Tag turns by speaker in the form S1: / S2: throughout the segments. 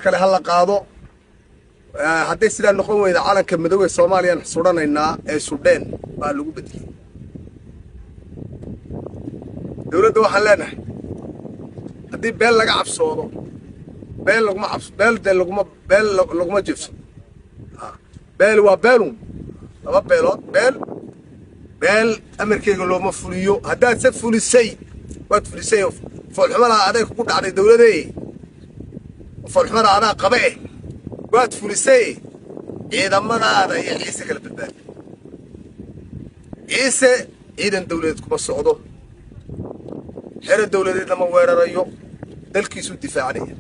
S1: kale hal la qaado haddii sidaa noqon weyda calanka midowga Soomaaliya xusudanaynaa ee Suudaan baa lagu beddelay dawladda waxaan leenahay haddii beel laga cabsoodo beel laguma jifso beel waa beelun laba beelood beel amarkayga looma fuliyo haddaad se fulisay waad fulisay foolxumada aday ku dhacday dawladee foolxumada adaa qabe waad fulisay ciidamadaada iyo ciise kala badbaadi ciise ciidan dawladeed kuma socdo xero dawladeed lama weerarayo dalkiisu difaacanaya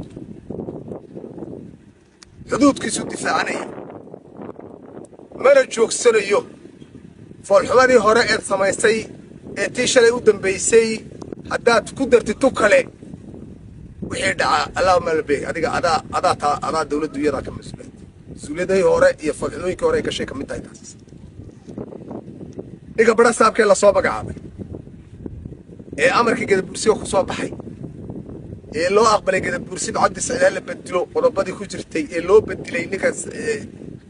S1: xuduudkiisu difaacanaya mana joogsanayo foolxumadii hore eed samaysay ee tii shalay u dambaysay haddaad ku dartid tu kale wixii dhaca allahuma labey adiga adaa dawladdu iyadaa ka mas-uuliyadii hore iyo foolxumooyinkii hore ay gashay ka mid tahay taas ninka badha saabkee lasoo magacaabay ee amarkii gadabuursiga ku soo baxay ee loo aqbalay gadabuursi bacaddi sicdaa la bedelo qodobadii ku jirtay ee loo bedelay ninkaas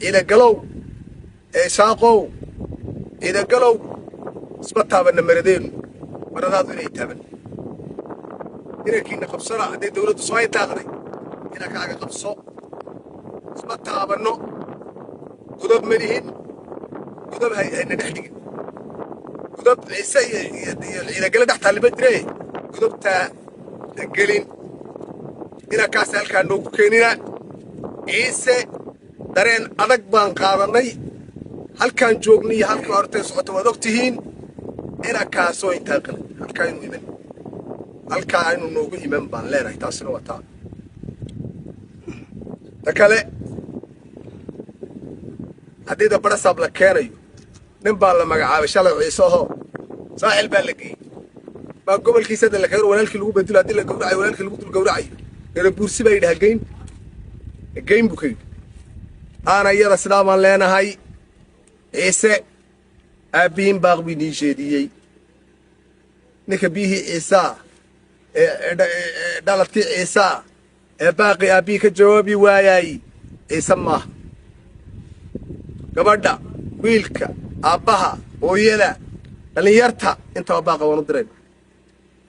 S1: ciidagalow ee shaaqow ciidagalow isma taabanna maradeenu maradaadu inay taaban inankiina qabsana hadday dawladdu soo intaaqday inankaaga qabso isma taabanno gudab ma lihin gudab hayna dhex dhigin gudab ciise iyo ciidagale dhex taallima jire gudabtaa gelin inankaas halkaa noogu keenina ciise dareen adag baan qaadannay halkaan joognay iyo halkii hortay socoto waad og tihiin inankaasoo intaaqalay halkaa inuu noogu iman baan leenahay taasina waa taa ta kale haddii da badha saab la keenayo nin baa la magacaabay shalay ciise ahoo saaxil baa la geeyey baa gobolkiisa hadda la keeno walaalkii lagu bedelo haddii la gawracayo walaalkii lagu dul gawracayo gadabuursi baa yidhaha geyn buu ka yidhi aana iyada sidaa baan leenahay ciise aabbihiin baaq bii nii sheediyey ninka biyihii ciisaa ee dhaladkii ciisaa ee baaqii aabbihii ka jawaabi waayay ciise maaha gabadha wiilka aabbaha hooyada dhallinyarta intaba baaqa waan u dirayna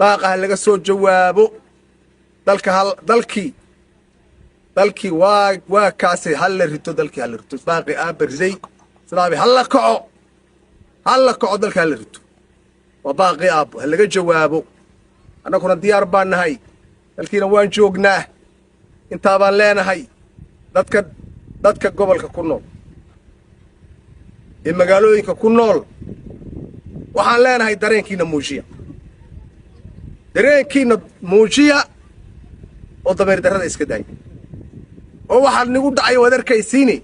S1: baaqa ha laga soo jawaabo dalkii waa kaasay halla rito dalkii halla rito baaqii aabbarisay sidaabi halla kaco dalka halla rito waa baaqii aabbo ha laga jawaabo annaguna diyaar baan nahay dalkiina waan joognaa intaa baan leenahay dadka gobolka ku nool ee magaalooyinka ku nool waxaan leenahay dareenkiina muujiya oo dameer darrada iska daaya oo waxaad nigu dhacay waad arkaysiini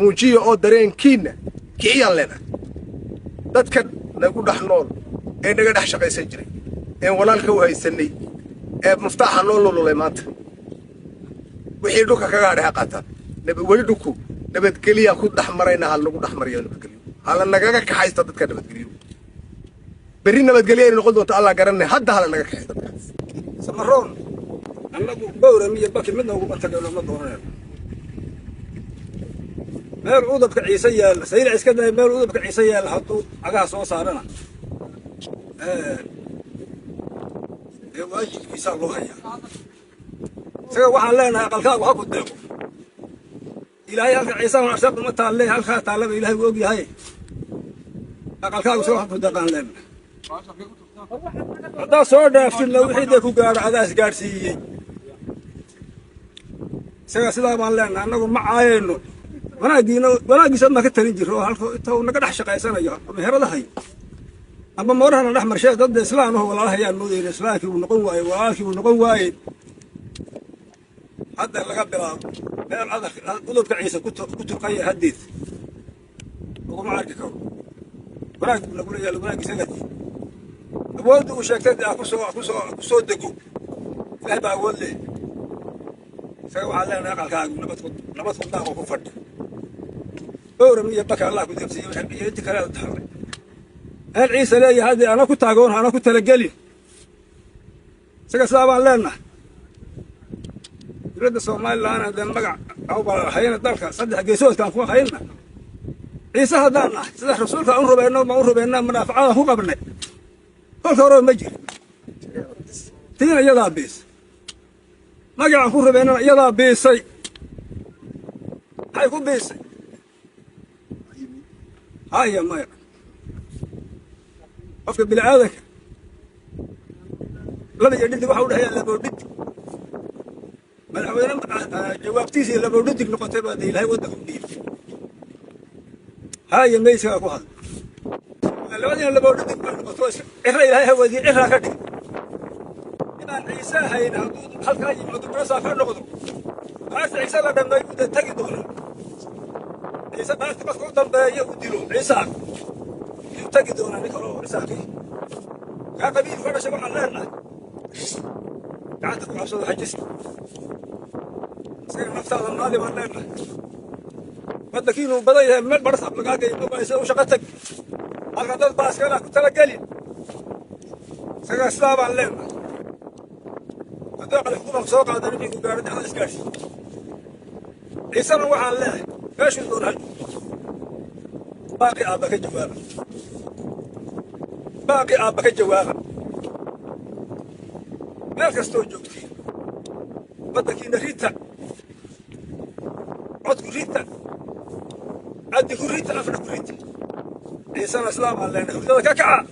S1: muujiya oo dareenkiinna kiciyaan leenahay dadka nagu dhex nool ee naga dhex shaqaysan jiray een walaalka u haysanay ee muftaaxa noo lululay maanta wixii dhulka kaga hadhay ha qaataan weli dhulku nabadgelyaa ku dhex marayna hal nagu dhex mariyo nabadgelyo hala nagaga kaxaysta dadka nabadgelyo berri nabadgelyo ay noqon doonto allah garanay hadda hala naga kaxay dadkaas
S2: samaroon annagu bowram iyo baki midna uguma tageen ma doonayno meel udabka ciise yaalla saylic iska day meel udabka ciise yaalla hadduu cagaha soo saarana ee waajibkiisaa loo hayaa isaga waxaan leenahay aqalkaagu ha ku deeqo ilaahay halka ciisaan arsaaq uma taalle halkaa taallaba ilaahay u og yahay aqalkaagu isaga ha ku deeqaan leenahay haddaa soo dhaaftidna wixii dee ku gaadho adaas gaadhsiiyey isaga sidaa baan leenahay annagu ma caayayno wanaaggiisa ma ka talin jiro oo halka inta uu naga dhex shaqaysanayo ama heradahay ama moorahana dhex marshee dad islaan oo walaalahayaan moodayna islaamkii uu noqon waaye walaalkii uu noqon waaye hadda laga bilaabo meel adag udubka ciise ku turqaya haddeed uguma arki karo wanaag lagula yaalo wanaaggiisa gadi awoodda uu sheegtay ku soo dego ilaahay baa awood leh isaga waxaan leenahay aqalkaagu nabad ku daaqo ku fadhi bowram iyo baka allah ku deebsiiyo iyo inti kale taxaway hal ciise leeyahay haddii ana ku taagoon ana ku talagelin isaga sidaa baan leenahay جمهورية الصومال لأنا هذا المقع أو حينا الدركة صدق جيسوس كان فوق حينا عيسى هذا صدق رسولك أمر بيننا ما أمر بيننا منافعة هو قبلنا كل كورة مجري تيجي يلا بيس مقع أمر بيننا يلا بيسي هيكون بيسي هاي يا ماير أفكر بالعادة لما يجدك وحول هي اللي بودك مدحوينه جوابتيسي اللي بودك نقطة بدي لهي ودكم دي هاي ميسا أكو هذا اللي اللي بودك نقطة إخرى إلهي ودي إخرى كذي إن عيسى هينا حلقة يمد براسا كان نقطة عارف عيسى لا دم يود تجدونه عيسى ما تبغى تقول دم يوديله عيسى تجدونه نكرو عيسى يا قبيل فانا شبع علينا قعدت مع صوت حجز سير نفسها الماضي علينا بدك كيلو بدأ من برص بقى يبغى يسوي شغلتك الغداء باس كنا كنت لقلي سير اسلام علينا هذا على الحكومة سوق هذا اللي يقول قاعد على الاسكاش يسمى وعلى الله ايش يقول هاي باقي ابك الجواب باقي ابك الجواب ما كستو جوكتي بدك إن ريتا عد ريتا عد ريتا أفرق ريتا إنسان أسلام علينا هذا كعكة